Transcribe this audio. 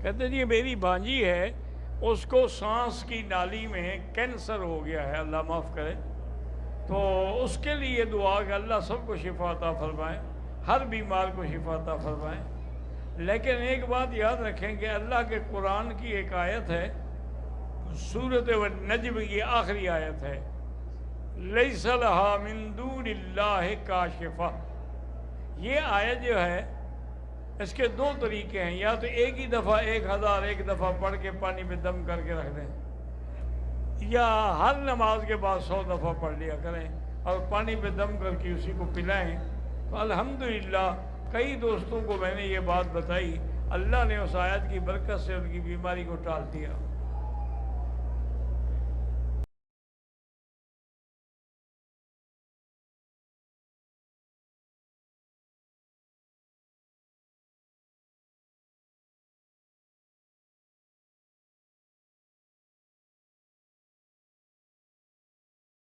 کہتے جی میری بھانجی ہے، اس کو سانس کی نالی میں کینسر ہو گیا ہے، اللہ معاف کرے، تو اس کے لیے دعا کہ اللہ سب کو شفا عطا فرمائے، ہر بیمار کو شفا عطا فرمائے۔ لیکن ایک بات یاد رکھیں کہ اللہ کے قرآن کی ایک آیت ہے، سورۃ النجم کی آخری آیت ہے، لیس لہا من دون اللہ کاشفة۔ یہ آیت جو ہے اس کے دو طریقے ہیں، یا تو ایک ہی دفعہ 1000 ایک دفعہ پڑھ کے پانی پہ دم کر کے رکھ دیں، یا ہر نماز کے بعد 100 دفعہ پڑھ لیا کریں اور پانی پہ دم کر کے اسی کو پلائیں۔ تو الحمدللہ کئی دوستوں کو میں نے یہ بات بتائی، اللہ نے اس آیت کی برکت سے ان کی بیماری کو ٹال دیا۔